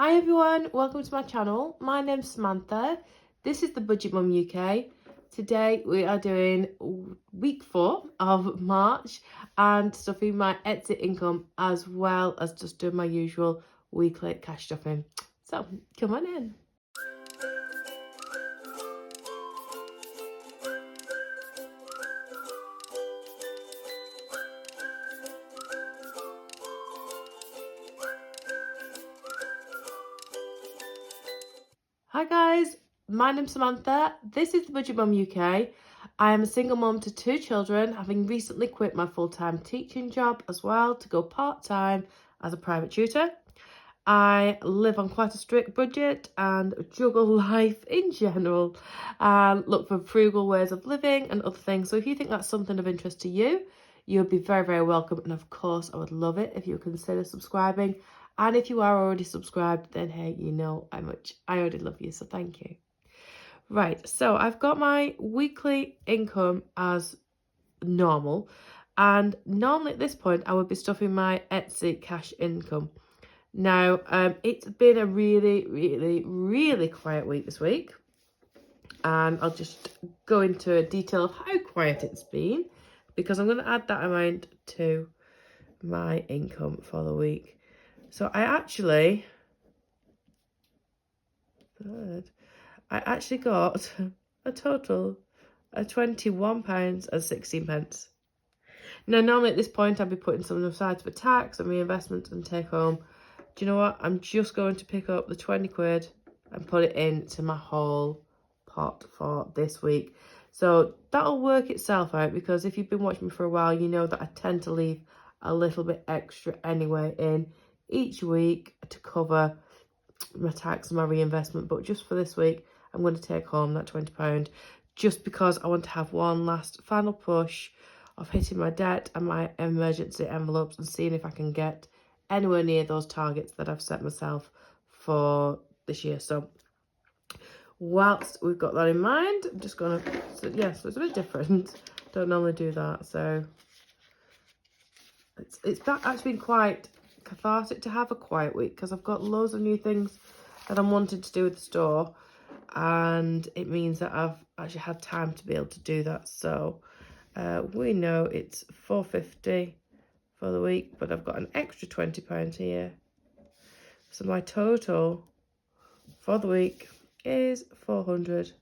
Hi everyone, welcome to my channel. My name's Samantha. This is the Budget Mum UK. Today we are doing week 4 of March and stuffing my Etsy income as well as just doing my usual weekly cash stuffing. So come on in. Hi guys, my name's Samantha. This is the Budget Mum UK. I am a single mum to 2 children, having recently quit my full-time teaching job as well to go part-time as a private tutor. I live on quite a strict budget and juggle life in general and look for frugal ways of living and other things. So if you think that's something of interest to you, you'll be very, very welcome. And of course, I would love it if you consider subscribing. And if you are already subscribed, then hey, you know how much I already love you. So thank you. Right, so I've got my weekly income as normal. And normally at this point, I would be stuffing my Etsy cash income. Now, it's been a really quiet week this week. And I'll just go into a detail of how quiet it's been because I'm going to add that amount to my income for the week. So I actually got a total of £21.16. Now, normally at this point, I'd be putting some aside for tax and reinvestment and take home. Do you know what? I'm just going to pick up the 20 quid and put it into my whole pot for this week. So that'll work itself out because if you've been watching me for a while, you know that I tend to leave a little bit extra anyway in each week to cover my tax and my reinvestment. But just for this week, I'm going to take home that £20 just because I want to have one last final push of hitting my debt and my emergency envelopes and seeing if I can get anywhere near those targets that I've set myself for this year. So whilst we've got that in mind, I'm just going to, so it's a bit different. Don't normally do that. So it's actually been quite cathartic to have a quiet week because I've got loads of new things that I'm wanting to do with the store, and it means that I've actually had time to be able to do that. So we know it's £4.50 for the week, but I've got an extra £20 here. So my total for the week is £470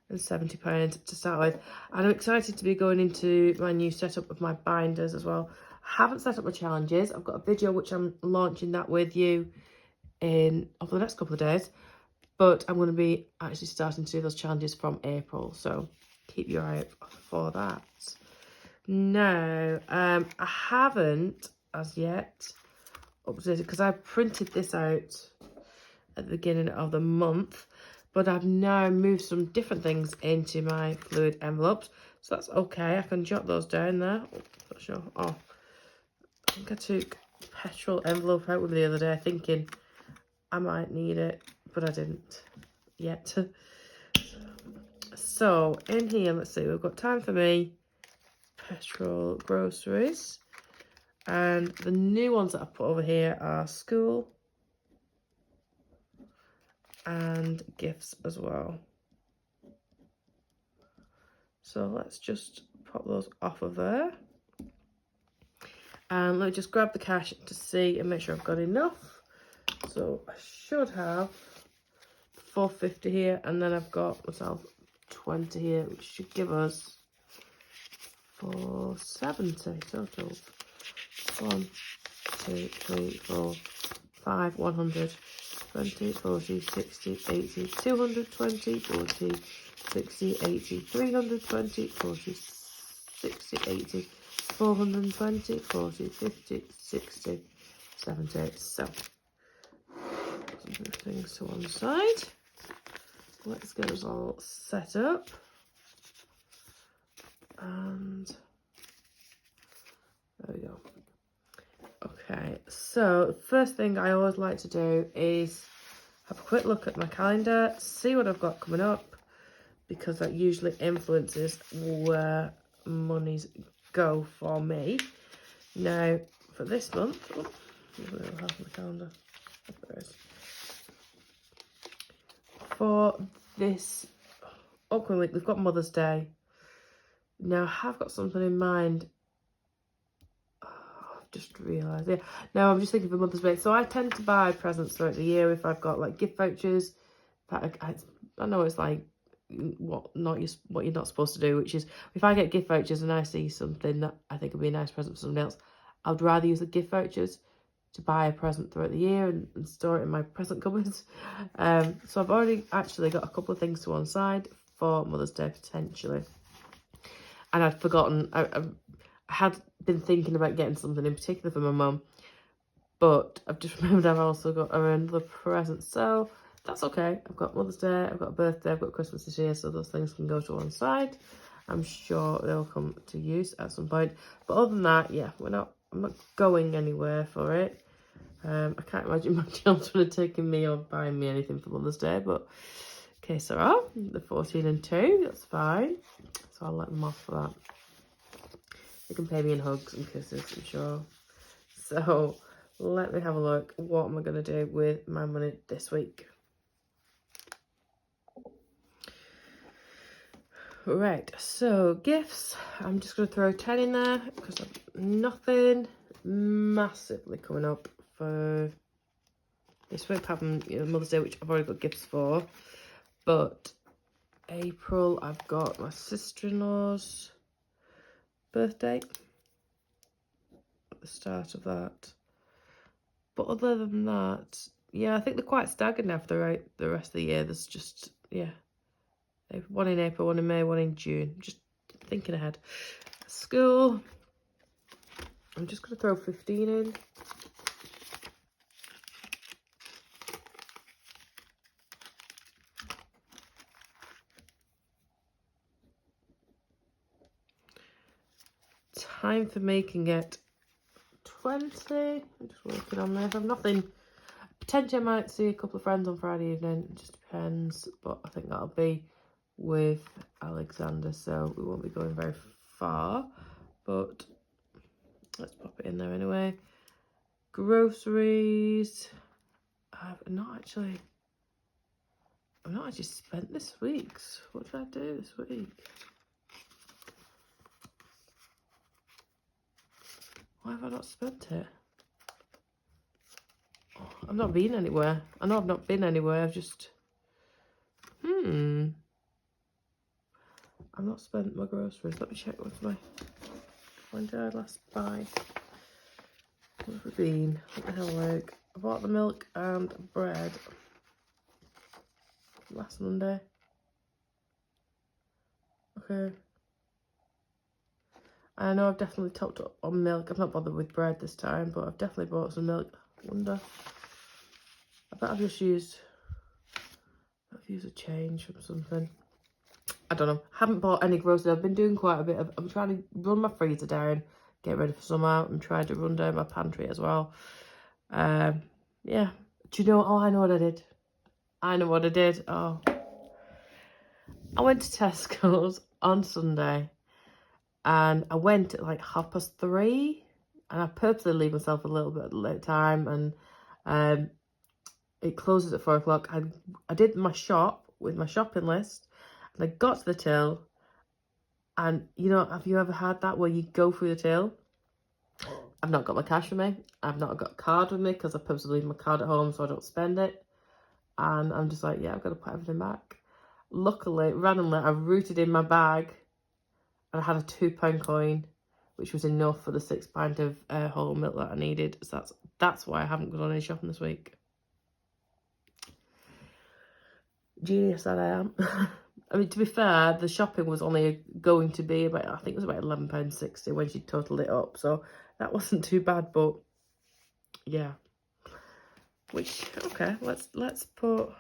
to start with. And I'm excited to be going into my new setup of my binders as well. I haven't set up my challenges. I've got a video which I'm launching that with you over the next couple of days. But I'm going to be actually starting to do those challenges from April. So keep your eye out for that. No, I haven't as yet updated because I printed this out at the beginning of the month, but I've now moved some different things into my fluid envelopes, so that's okay. I can jot those down there. Not sure. Oh, I think I took a petrol envelope out with me the other day thinking I might need it, but I didn't yet. So in here, let's see, we've got time for me, petrol, groceries, and the new ones that I've put over here are school and gifts as well. So let's just pop those off of there. And let me just grab the cash to see and make sure I've got enough. So I should have £4.50 here, and then I've got myself 20 here, which should give us £4.70 total. 1, 2, 3, 4, 5, 100, 20, 40, 60, 80, 220, 40, 60, 80, 320, 40, 60, 80, 420, 40, 50, 60, 70. So, put things to one side. Let's get us all set up. And there we go. Okay, so the first thing I always like to do is have a quick look at my calendar, see what I've got coming up, because that usually influences where monies go for me. Now, for this month, oh, I don't have my calendar. There it is. for this upcoming week, we've got Mother's Day. Now, I have got something in mind. I've just realised, yeah. No, I'm just thinking for Mother's Day. So I tend to buy presents throughout the year if I've got like gift vouchers. I know it's like what you're not supposed to do, which is if I get gift vouchers and I see something that I think would be a nice present for someone else, I'd rather use the gift vouchers to buy a present throughout the year and store it in my present cupboards. So I've already actually got a couple of things to one side for Mother's Day potentially, and I'd forgotten. I had been thinking about getting something in particular for my mum, but I've just remembered I've also got her another present, so that's okay. I've got Mother's Day, I've got a birthday, I've got Christmas this year, so those things can go to one side. I'm sure they'll come to use at some point. But other than that, yeah, I'm not going anywhere for it. I can't imagine my children are taking me or buying me anything for Mother's Day, but okay, so they're 14 and 2, that's fine. So I'll let them off for that. They can pay me in hugs and kisses, I'm sure. So let me have a look. What am I going to do with my money this week? Right, so gifts. I'm just going to throw 10 in there because I've nothing massively coming up for this week, apart from Mother's Day, which I've already got gifts for. But April, I've got my sister-in-law's birthday at the start of that. But other than that, yeah, I think they're quite staggered now for the rest of the year. There's just, yeah, one in April, one in May, one in June. Just thinking ahead. School, I'm just going to throw 15 in. Time for making it 20. I'm just working on this. I've nothing. Potentially I might see a couple of friends on Friday evening. It just depends. But I think that'll be with Alexander, so we won't be going very far. But let's pop it in there anyway. Groceries. I've not actually spent this week's. What did I do this week? Why have I not spent it? Oh, I've not been anywhere. I know I've not been anywhere. I've just... I've not spent my groceries. Let me check when did I last buy? What have we been? Let me have a look. I bought the milk and bread last Monday. Okay. I know I've definitely topped up on milk. I've not bothered with bread this time, but I've definitely bought some milk. I wonder. I bet I've used a change from something. I don't know. Haven't bought any groceries. I've been doing quite a bit of... I'm trying to run my freezer down, get ready for summer. I'm trying to run down my pantry as well. Yeah. Do you know... Oh, I know what I did. Oh. I went to Tesco's on Sunday. And I went at like 3:30. And I purposely leave myself a little bit late time. And it closes at 4 o'clock. I did my shop with my shopping list. And I got to the till. And, have you ever had that where you go through the till? I've not got my cash with me. I've not got a card with me because I purposely leave my card at home so I don't spend it. And I'm just like, yeah, I've got to put everything back. Luckily, randomly, I rooted in my bag. And I had a £2 coin, which was enough for the 6 pint of whole milk that I needed. So that's why I haven't gone on any shopping this week. Genius that I am. I mean, to be fair, the shopping was only going to be about, I think it was about £11.60 when she totaled it up. So that wasn't too bad, but yeah. Which, okay, let's put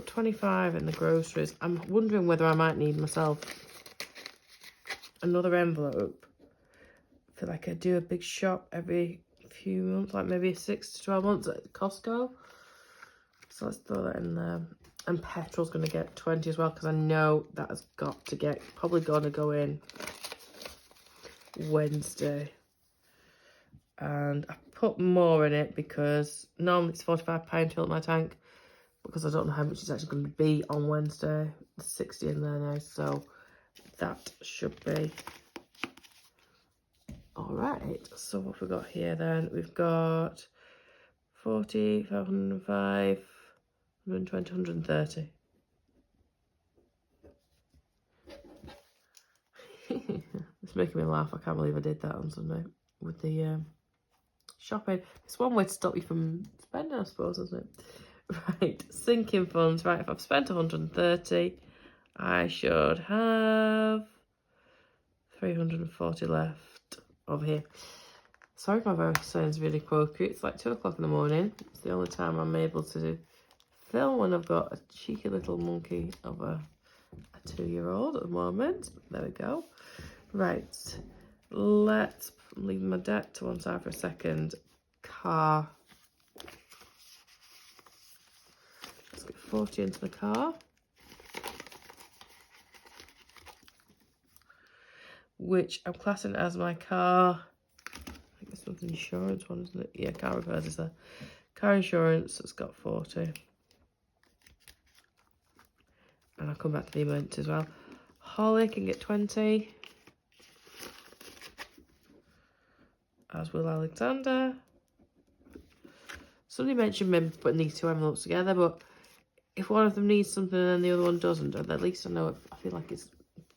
25 in the groceries. I'm wondering whether I might need myself another envelope for like I do a big shop every few months, like maybe 6 to 12 months at Costco. So let's throw that in there. And petrol's going to get 20 as well because I know that has got to get, probably going to go in Wednesday. And I put more in it because normally it's £45 to fill up my tank. because I don't know how much it's actually going to be on Wednesday. There's 60 in there now, so that should be all right. So what have we got here then? We've got 40, 505, 120, 130. It's making me laugh. I can't believe I did that on Sunday with the shopping. It's one way to stop you from spending, I suppose, isn't it? Right, sinking funds. Right, if I've spent 130, I should have 340 left over here. Sorry if my voice sounds really croaky. It's like 2 o'clock in the morning. It's the only time I'm able to film when I've got a cheeky little monkey of a 2-year-old at the moment. There we go. Right, let's leave my debt to one side for a second. Car. Let's get 40 into the car. Which I'm classing as my car. I think it's an insurance one, isn't it? Yeah, car repairs is there. Car insurance has got 40. And I'll come back to the emergency as well. Holly can get 20. As will Alexander. Somebody mentioned maybe putting these 2 envelopes together, but if one of them needs something and the other one doesn't, at least I know it, I feel like it's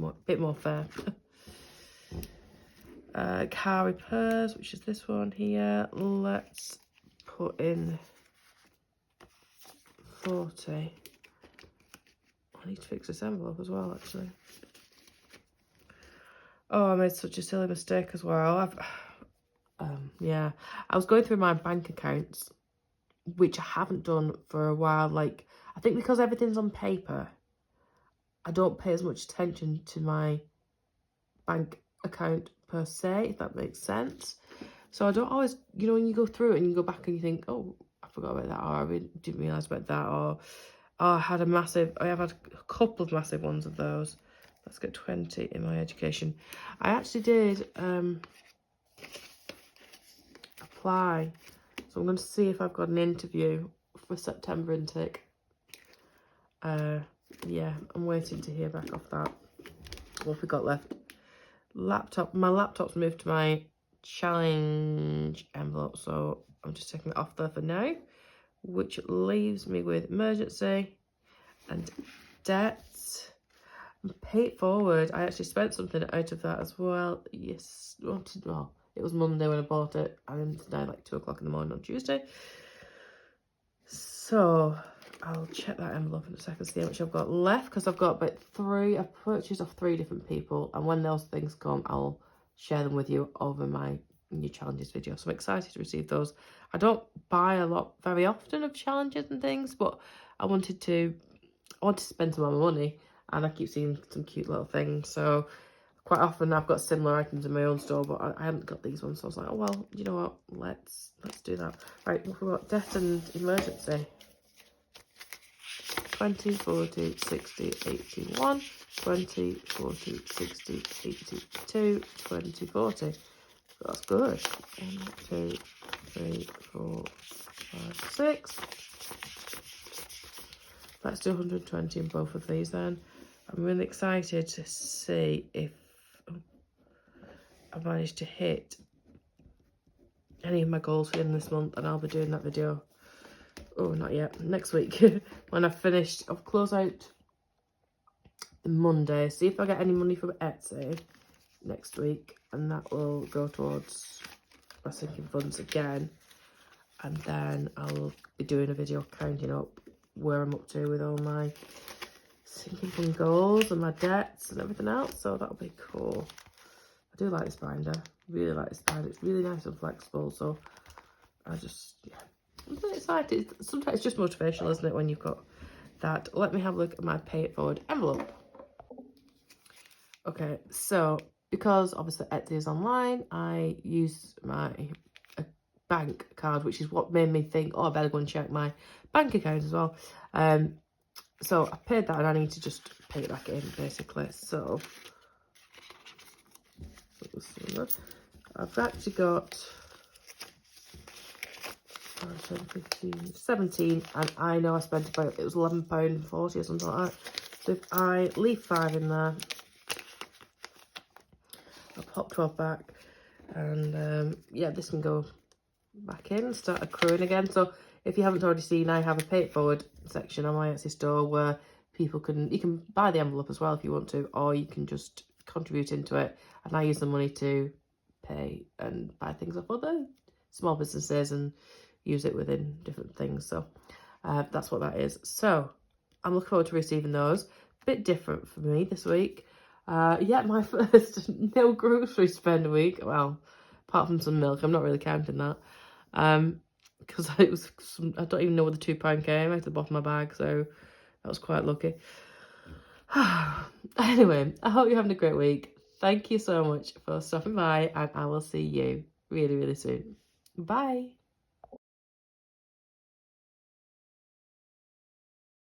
a bit more fair. Car repairs, which is this one here. Let's put in 40. I need to fix this envelope as well, actually. Oh, I made such a silly mistake as well. Yeah, I was going through my bank accounts, which I haven't done for a while. Like, I think because everything's on paper, I don't pay as much attention to my bank account per se, if that makes sense. So I don't always, you know, when you go through it and you go back and you think, oh, I forgot about that, or I didn't realise about that, or oh, I have had a couple of massive ones of those. Let's get 20 in my education. I actually did apply, so I'm going to see if I've got an interview for September intake. Yeah, I'm waiting to hear back off that. What have we got left? Laptop. My laptop's moved to my challenge envelope, so I'm just taking it off there for now, which leaves me with emergency and debt. Pay it forward. I actually spent something out of that as well. Yes, well, it was Monday when I bought it, and it's now like 2 o'clock in the morning on Tuesday. So I'll check that envelope in a second, see how much I've got left, because I've got about 3. I've purchased off 3 different people, and when those things come, I'll share them with you over my new challenges video. So I'm excited to receive those. I don't buy a lot very often of challenges and things, but I wanted to spend some more money, and I keep seeing some cute little things. So quite often I've got similar items in my own store, but I haven't got these ones. So I was like, oh well, you know what? Let's do that. Right, we've got debt and emergency. 20, 40, 60, 81, 20, 40, 60, 82, 20, 40. That's good. 1, 2, 3, 4, 5, 6. Let's do 120 in both of these then. I'm really excited to see if I managed to hit any of my goals for the end of this month, and I'll be doing that video. Oh, not yet. Next week, when I've finished, I'll close out the Monday. See if I get any money from Etsy next week, and that will go towards my sinking funds again. And then I'll be doing a video counting up where I'm up to with all my sinking fund goals and my debts and everything else. So that'll be cool. I do like this binder. Really like this binder. It's really nice and flexible. So I just, yeah. I'm really excited. Sometimes it's just motivational, isn't it, when you've got that. Let me have a look at my pay it forward envelope. Okay, so because obviously Etsy is online, I use my bank card, which is what made me think, oh, I better go and check my bank account as well. So I paid that, and I need to just pay it back in, basically. So I've actually got 5, 15, 17, and I know I spent about, it was £11.40 or something like that. So if I leave 5 in there, I'll pop 12 back, and yeah, this can go back in, start accruing again. So if you haven't already seen, I have a pay it forward section on my Etsy store where you can buy the envelope as well if you want to, or you can just contribute into it, and I use the money to pay and buy things off other small businesses and use it within different things. So that's what that is. So I'm looking forward to receiving those. Bit different for me this week. Yeah, my first no grocery spend week. Well, apart from some milk, I'm not really counting that. Because it was I don't even know where the £2 came out of the bottom of my bag, so that was quite lucky. Anyway, I hope you're having a great week. Thank you so much for stopping by, and I will see you really, really soon. Bye.